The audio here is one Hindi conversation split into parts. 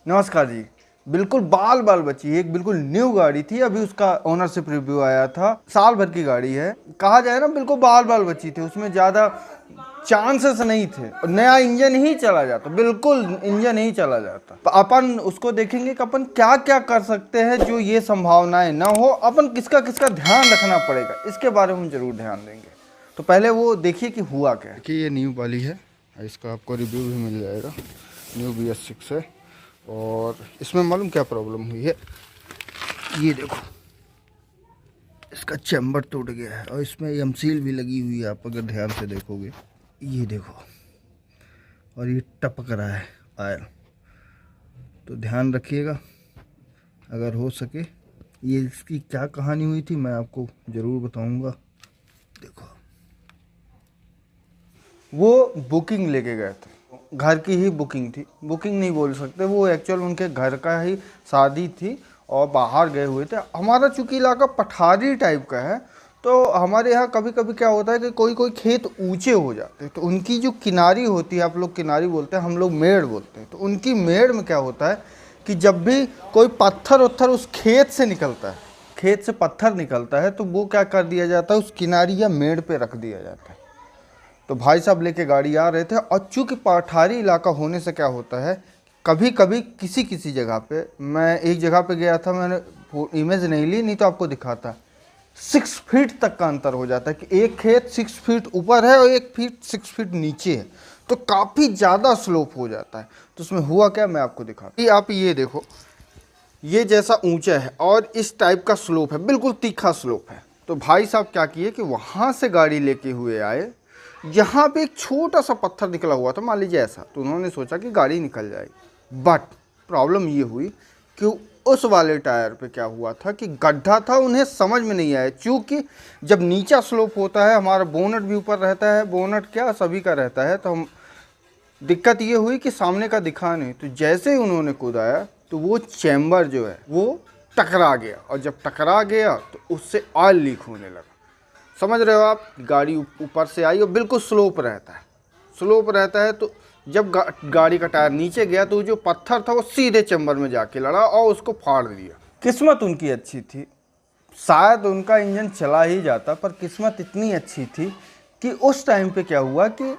नमस्कार जी। बिल्कुल बाल बाल बची, एक बिल्कुल न्यू गाड़ी थी, अभी उसका ओनरशिप रिव्यू आया था। साल भर की गाड़ी है, कहा जाए ना बिल्कुल बाल बाल बची थी, उसमें ज़्यादा चांसेस नहीं थे। नया इंजन ही चला जाता, बिल्कुल इंजन ही चला जाता। तो अपन उसको देखेंगे कि अपन क्या क्या कर सकते हैं जो ये संभावनाएं ना हो, अपन किसका किसका ध्यान रखना पड़ेगा, इसके बारे में हम जरूर ध्यान देंगे। तो पहले वो देखिए कि हुआ क्या है। देखिए ये न्यू वाली है, इसका आपको रिव्यू भी मिल जाएगा। न्यू BS6 है और इसमें मालूम क्या प्रॉब्लम हुई है, ये देखो इसका चैम्बर टूट गया है और इसमें एमसील भी लगी हुई है। आप अगर ध्यान से देखोगे ये देखो, और ये टपक रहा है आयल। तो ध्यान रखिएगा अगर हो सके। ये इसकी क्या कहानी हुई थी मैं आपको ज़रूर बताऊंगा। देखो वो बुकिंग लेके गए थे, घर की ही बुकिंग थी, बुकिंग नहीं बोल सकते, वो एक्चुअल उनके घर का ही शादी थी और बाहर गए हुए थे। हमारा चूंकि इलाका पठारी टाइप का है, तो हमारे यहाँ कभी कभी क्या होता है कि कोई कोई खेत ऊंचे हो जाते हैं, तो उनकी जो किनारी होती है, आप लोग किनारी बोलते हैं, हम लोग मेड़ बोलते हैं, तो उनकी मेड़ में क्या होता है कि जब भी कोई पत्थर उत्थर उस खेत से निकलता है, खेत से पत्थर निकलता है, तो वो क्या कर दिया जाता है, उस किनारी या मेड़ पे रख दिया जाता है। तो भाई साहब लेके गाड़ी आ रहे थे, और चूंकि पठारी इलाका होने से क्या होता है, कभी कभी किसी किसी जगह पे, मैं एक जगह पे गया था, मैंने वो इमेज नहीं ली, नहीं तो आपको दिखाता, 6 फीट तक का अंतर हो जाता है कि एक खेत 6 फीट ऊपर है और एक फीट 6 फीट नीचे है, तो काफ़ी ज़्यादा स्लोप हो जाता है। तो उसमें हुआ क्या, मैं आपको दिखाता। ये आप ये देखो, ये जैसा ऊंचा है और इस टाइप का स्लोप है, बिल्कुल तीखा स्लोप है। तो भाई साहब क्या किए कि वहाँ से गाड़ी लेके हुए आए, यहाँ पे एक छोटा सा पत्थर निकला हुआ था, मान लीजिए ऐसा, तो उन्होंने सोचा कि गाड़ी निकल जाएगी। बट प्रॉब्लम ये हुई कि उस वाले टायर पे क्या हुआ था कि गड्ढा था, उन्हें समझ में नहीं आया। क्योंकि जब नीचा स्लोप होता है, हमारा बोनट भी ऊपर रहता है, बोनट क्या सभी का रहता है, तो हम दिक्कत ये हुई कि सामने का दिखा नहीं। तो जैसे ही उन्होंने कूदाया तो वो चैम्बर जो है वो टकरा गया, और जब टकरा गया तो उससे ऑयल लीक होने लगा। समझ रहे हो आप, गाड़ी ऊपर से आई और बिल्कुल स्लोप रहता है, स्लोप रहता है, तो जब गाड़ी का टायर नीचे गया तो जो पत्थर था वो सीधे चैम्बर में जाके लड़ा और उसको फाड़ दिया। किस्मत उनकी अच्छी थी, शायद उनका इंजन चला ही जाता, पर किस्मत इतनी अच्छी थी कि उस टाइम पे क्या हुआ कि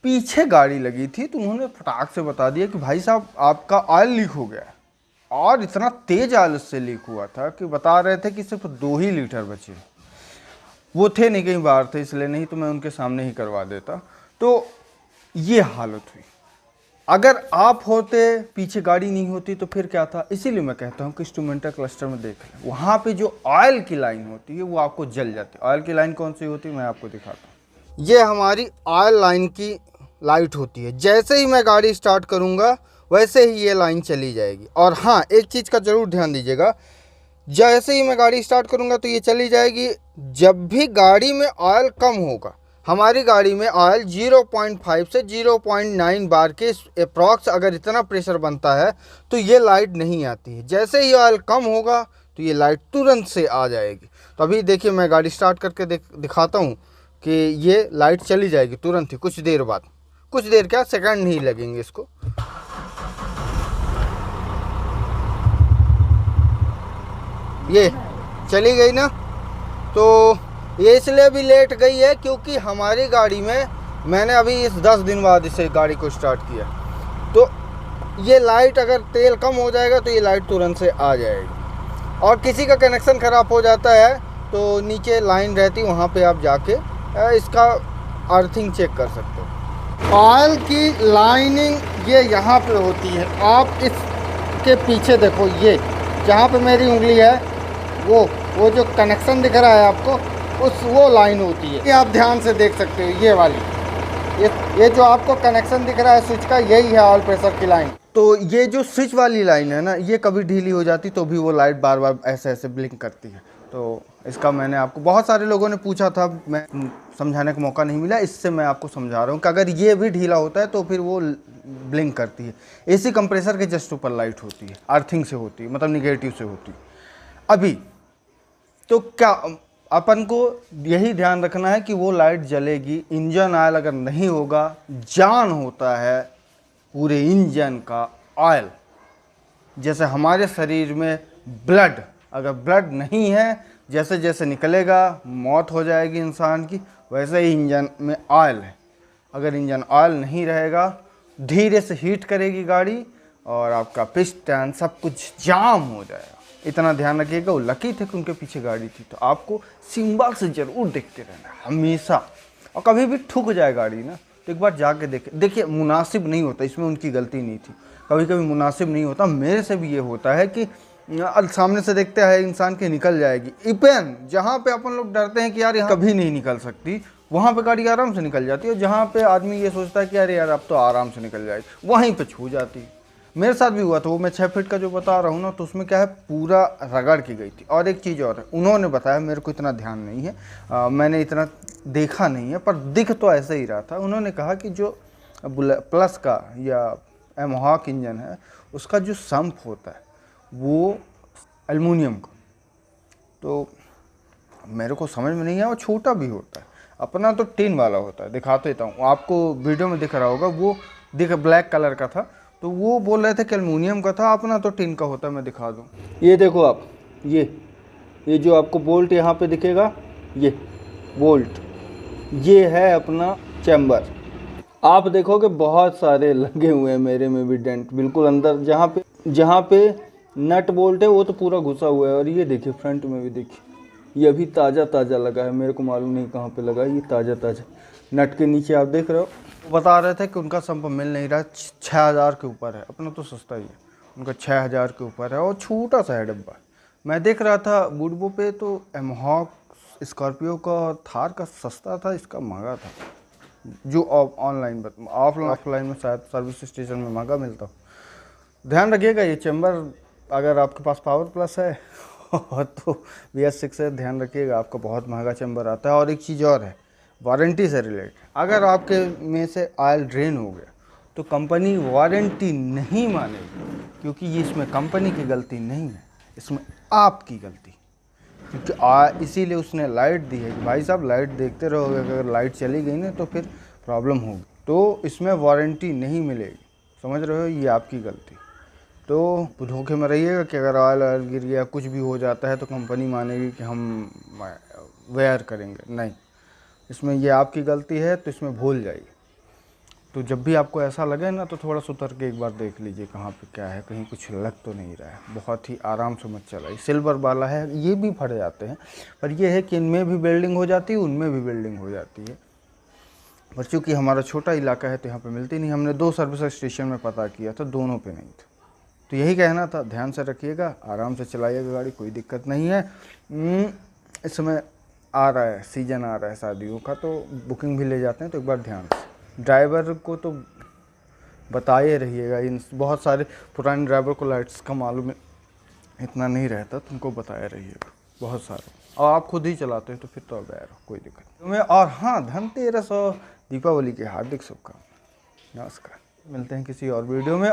पीछे गाड़ी लगी थी, तो उन्होंने फटाक से बता दिया कि भाई साहब आपका ऑयल लीक हो गया है। और इतना तेज ऑयल उससे लीक हुआ था कि बता रहे थे कि सिर्फ 2 ही लीटर बचे। वो थे नहीं, कहीं बाहर थे, इसलिए, नहीं तो मैं उनके सामने ही करवा देता। तो ये हालत हुई। अगर आप होते, पीछे गाड़ी नहीं होती, तो फिर क्या था। इसीलिए मैं कहता हूँ कि इंस्ट्रूमेंटल क्लस्टर में देख लें, वहाँ पे जो ऑयल की लाइन होती है वो आपको जल जाती है। ऑयल की लाइन कौन सी होती है, मैं आपको दिखाता हूँ। ये हमारी ऑयल लाइन की लाइट होती है। जैसे ही मैं गाड़ी स्टार्ट करूँगा वैसे ही ये लाइन चली जाएगी। और हाँ, एक चीज़ का ज़रूर ध्यान दीजिएगा, जैसे ही मैं गाड़ी स्टार्ट करूंगा तो ये चली जाएगी। जब भी गाड़ी में ऑयल कम होगा, हमारी गाड़ी में ऑयल 0.5 से 0.9 बार के अप्रॉक्स अगर इतना प्रेशर बनता है तो ये लाइट नहीं आती है। जैसे ही ऑयल कम होगा तो ये लाइट तुरंत से आ जाएगी। तो अभी देखिए मैं गाड़ी स्टार्ट करके दिखाता हूँ कि ये लाइट चली जाएगी तुरंत ही, कुछ देर बाद, कुछ देर क्या, सेकंड नहीं लगेंगे इसको। ये चली गई ना। तो ये इसलिए भी लेट गई है क्योंकि हमारी गाड़ी में, मैंने अभी इस 10 दिन बाद इसे गाड़ी को स्टार्ट किया, तो ये लाइट अगर तेल कम हो जाएगा तो ये लाइट तुरंत से आ जाएगी। और किसी का कनेक्शन ख़राब हो जाता है तो नीचे लाइन रहती है, वहाँ पे आप जाके इसका अर्थिंग चेक कर सकते हो। ऑयल की लाइनिंग ये यहाँ पे होती है, आप इसके पीछे देखो, ये जहाँ पे मेरी उंगली है वो जो कनेक्शन दिख रहा है आपको, उस वो लाइन होती है, ये आप ध्यान से देख सकते हो। ये वाली, ये जो आपको कनेक्शन दिख रहा है स्विच का, यही है ऑयल प्रेशर की लाइन। तो ये जो स्विच वाली लाइन है ना, ये कभी ढीली हो जाती तो भी वो लाइट बार बार ऐसे ऐसे ब्लिंक करती है। तो इसका मैंने आपको, बहुत सारे लोगों ने पूछा था, मैं समझाने का मौका नहीं मिला, इससे मैं आपको समझा रहा हूँ कि अगर ये भी ढीला होता है तो फिर वो ब्लिंक करती है। एसी कंप्रेसर के जस्ट ऊपर लाइट होती है, अर्थिंग से होती है, मतलब निगेटिव से होती है। अभी तो क्या अपन को यही ध्यान रखना है कि वो लाइट जलेगी। इंजन ऑयल अगर नहीं होगा, जान होता है पूरे इंजन का ऑयल, जैसे हमारे शरीर में ब्लड, अगर ब्लड नहीं है, जैसे जैसे निकलेगा मौत हो जाएगी इंसान की, वैसे ही इंजन में ऑयल है। अगर इंजन ऑयल नहीं रहेगा, धीरे से हीट करेगी गाड़ी और आपका पिस्टन सब कुछ जाम हो जाएगा। इतना ध्यान रखिएगा। वो लकी थे कि उनके पीछे गाड़ी थी, तो आपको सिंबल से जरूर देखते रहना हमेशा। और कभी भी ठुक जाए गाड़ी ना, तो एक बार जाके देखिए मुनासिब नहीं होता, इसमें उनकी गलती नहीं थी। कभी कभी मुनासिब नहीं होता, मेरे से भी ये होता है कि सामने से देखते हैं इंसान की निकल जाएगी, इवन जहाँ पे अपन लोग डरते हैं कि यार यहाँ कभी नहीं निकल सकती, वहाँ पे गाड़ी आराम से निकल जाती है। और जहाँ पे आदमी ये सोचता है कि अरे यार अब तो आराम से निकल जाएगी, वहीं पे छू जाती है। मेरे साथ भी हुआ था, वो मैं 6 फीट का जो बता रहा हूँ ना, तो उसमें क्या है पूरा रगड़ की गई थी। और एक चीज़ और है, उन्होंने बताया, मेरे को इतना ध्यान नहीं है, मैंने इतना देखा नहीं है, पर दिख तो ऐसे ही रहा था। उन्होंने कहा कि जो प्लस का या एमहॉक इंजन है, उसका जो सम्प होता है वो एल्युमिनियम का, तो मेरे को समझ में नहीं आया, वो छोटा भी होता है। अपना तो टिन वाला होता है, दिखाते देता हूँ आपको, वीडियो में दिख रहा होगा, वो ब्लैक कलर का था, तो वो बोल रहे थे कि एल्युमिनियम का था। अपना तो टिन का होता है, मैं दिखा दूँ। ये देखो आप, ये जो आपको बोल्ट यहाँ पे दिखेगा, ये बोल्ट, ये है अपना चैम्बर। आप देखोगे बहुत सारे लगे हुए हैं, मेरे में भी डेंट बिल्कुल अंदर, जहाँ पे नट बोल्ट है वो तो पूरा घुसा हुआ है। और ये देखिए फ्रंट में भी देखिए, ये अभी ताज़ा लगा है, मेरे को मालूम नहीं कहाँ पे लगा है, ये ताज़ा नट के नीचे आप देख रहे हो। वो बता रहे थे कि उनका संप मिल नहीं रहा, 6000 के ऊपर है। अपना तो सस्ता ही है, उनका 6000 के ऊपर है और छोटा सा है डब्बा। मैं देख रहा था बुडबो पे, तो एमहॉक, स्कॉर्पियो का और थार का सस्ता था, इसका महंगा था। जो ऑनलाइन ऑफलाइन में शायद सर्विस स्टेशन में महंगा मिलता हो। ध्यान रखिएगा, ये चैम्बर अगर आपके पास पावर प्लस है तो BS6 है, ध्यान रखिएगा, आपको बहुत महंगा चैम्बर आता है। और एक चीज़ और है, वारंटी से रिलेटेड, अगर आपके में से ऑयल ड्रेन हो गया तो कंपनी वारंटी नहीं मानेगी, क्योंकि ये इसमें कंपनी की गलती नहीं है, इसमें आपकी गलती। क्योंकि इसीलिए उसने लाइट दी है कि भाई साहब लाइट देखते रहोगे, अगर लाइट चली गई ना तो फिर प्रॉब्लम होगी, तो इसमें वारंटी नहीं मिलेगी। समझ रहे हो, ये आपकी गलती। तो धोखे में रहिएगा कि अगर ऑयल गिर गया, कुछ भी हो जाता है, तो कंपनी मानेगी कि हम वेयर करेंगे। नहीं, इसमें ये आपकी गलती है, तो इसमें भूल जाइए। तो जब भी आपको ऐसा लगे ना, तो थोड़ा सा उतर के एक बार देख लीजिए कहाँ पे क्या है, कहीं कुछ लग तो नहीं रहा है। बहुत ही आराम से मत चलाइए। सिल्वर वाला है, ये भी फट जाते हैं, पर ये है कि इनमें भी वेल्डिंग हो जाती है, उनमें भी वेल्डिंग हो जाती है। पर चूँकि हमारा छोटा इलाका है तो यहाँ पे मिलती नहीं। हमने 2 सर्विस स्टेशन में पता किया था, दोनों पे नहीं था। तो यही कहना था, ध्यान से रखिएगा, आराम से चलाइएगा गाड़ी, कोई दिक्कत नहीं है। इस समय आ रहा है, सीज़न आ रहा है शादियों का, तो बुकिंग भी ले जाते हैं, तो एक बार ध्यान से। ड्राइवर को तो बताए रहिएगा, इन बहुत सारे पुराने ड्राइवर को लाइट्स का मालूम इतना नहीं रहता, तुमको बताया रहिएगा बहुत सारे। और आप खुद ही चलाते हैं तो फिर तो अवेयर हो, कोई दिक्कत तुम्हें। और हाँ, धनतेरस और दीपावली के हार्दिक शुभकामनाएं। नमस्कार, मिलते हैं किसी और वीडियो में।